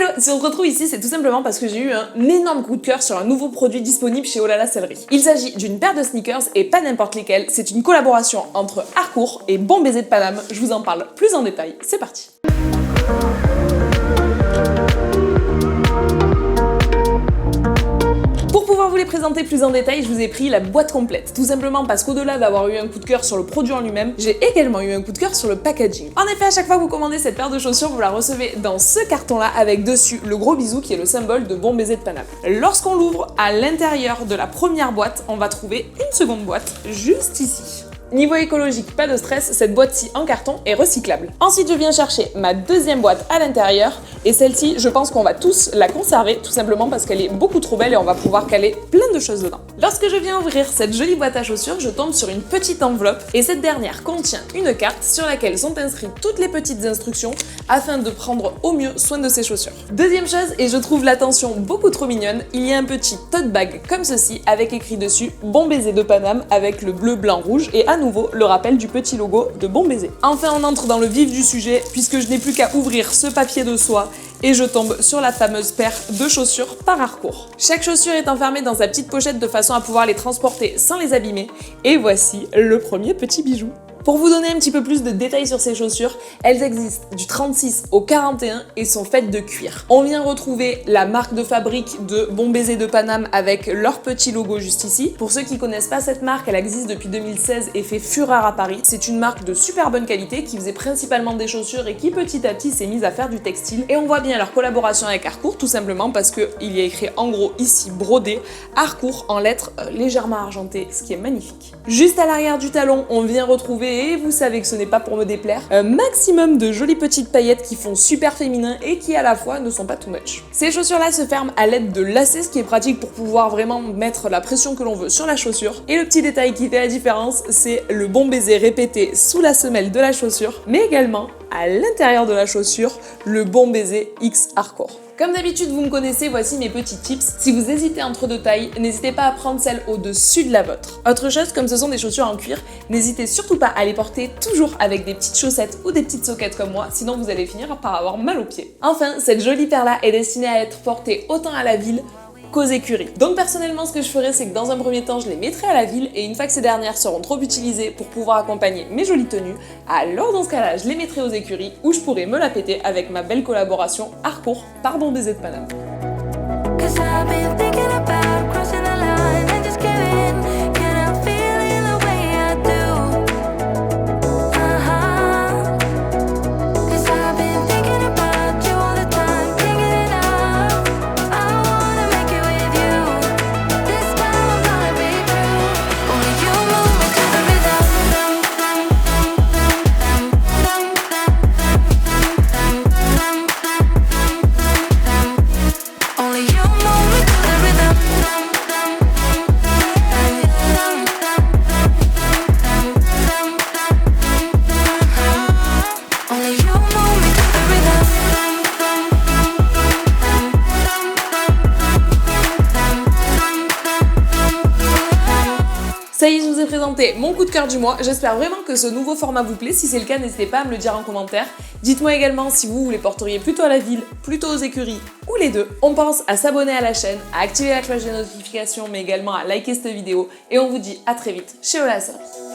Hello, si on se retrouve ici, c'est tout simplement parce que j'ai eu un énorme coup de cœur sur un nouveau produit disponible chez Olala Sellerie. Il s'agit d'une paire de sneakers et pas n'importe lesquels, c'est une collaboration entre Harcourt et Bon Baiser de Paname. Je vous en parle plus en détail, c'est parti. Pour pouvoir vous les présenter plus en détail, je vous ai pris la boîte complète. Tout simplement parce qu'au-delà d'avoir eu un coup de cœur sur le produit en lui-même, j'ai également eu un coup de cœur sur le packaging. En effet, à chaque fois que vous commandez cette paire de chaussures, vous la recevez dans ce carton-là avec dessus le gros bisou qui est le symbole de Bon Baiser de Paname. Lorsqu'on l'ouvre, à l'intérieur de la première boîte, on va trouver une seconde boîte juste ici. Niveau écologique, pas de stress, cette boîte-ci en carton est recyclable. Ensuite, je viens chercher ma deuxième boîte à l'intérieur et celle-ci, je pense qu'on va tous la conserver tout simplement parce qu'elle est beaucoup trop belle et on va pouvoir caler plein de choses dedans. Lorsque je viens ouvrir cette jolie boîte à chaussures, je tombe sur une petite enveloppe et cette dernière contient une carte sur laquelle sont inscrites toutes les petites instructions afin de prendre au mieux soin de ses chaussures. Deuxième chose, et je trouve l'attention beaucoup trop mignonne, il y a un petit tote bag comme ceci avec écrit dessus Bon Baiser de Paname avec le bleu, blanc, rouge et à nouveau le rappel du petit logo de Bon Baiser. Enfin, on entre dans le vif du sujet puisque je n'ai plus qu'à ouvrir ce papier de soie et je tombe sur la fameuse paire de chaussures par Harcourt. Chaque chaussure est enfermée dans sa petite pochette de façon à pouvoir les transporter sans les abîmer et voici le premier petit bijou. Pour vous donner un petit peu plus de détails sur ces chaussures, elles existent du 36 au 41 et sont faites de cuir. On vient retrouver la marque de fabrique de Bon Baiser de Paname avec leur petit logo juste ici. Pour ceux qui connaissent pas cette marque, elle existe depuis 2016 et fait fureur à Paris. C'est une marque de super bonne qualité qui faisait principalement des chaussures et qui petit à petit s'est mise à faire du textile. Et on voit bien leur collaboration avec Harcourt tout simplement parce qu'il y a écrit en gros ici brodé Harcourt en lettres légèrement argentées, ce qui est magnifique. Juste à l'arrière du talon, on vient retrouver, et vous savez que ce n'est pas pour me déplaire, un maximum de jolies petites paillettes qui font super féminin et qui à la fois ne sont pas too much. Ces chaussures-là se ferment à l'aide de lacets, ce qui est pratique pour pouvoir vraiment mettre la pression que l'on veut sur la chaussure. Et le petit détail qui fait la différence, c'est le bon baiser répété sous la semelle de la chaussure, mais également à l'intérieur de la chaussure, le bon baiser X Harcourt. Comme d'habitude, vous me connaissez, voici mes petits tips. Si vous hésitez entre deux tailles, n'hésitez pas à prendre celle au-dessus de la vôtre. Autre chose, comme ce sont des chaussures en cuir, n'hésitez surtout pas à les porter toujours avec des petites chaussettes ou des petites soquettes comme moi, sinon vous allez finir par avoir mal aux pieds. Enfin, cette jolie paire-là est destinée à être portée autant à la ville qu'aux écuries. Donc personnellement, ce que je ferais, c'est que dans un premier temps, je les mettrais à la ville et une fois que ces dernières seront trop utilisées pour pouvoir accompagner mes jolies tenues, alors dans ce cas-là, je les mettrais aux écuries où je pourrais me la péter avec ma belle collaboration Harcourt par Bon Baiser de Paname. Ça y est, je vous ai présenté mon coup de cœur du mois. J'espère vraiment que ce nouveau format vous plaît. Si c'est le cas, n'hésitez pas à me le dire en commentaire. Dites-moi également si vous les porteriez plutôt à la ville, plutôt aux écuries ou les deux. On pense à s'abonner à la chaîne, à activer la cloche des notifications, mais également à liker cette vidéo. Et on vous dit à très vite chez Olala Sellerie.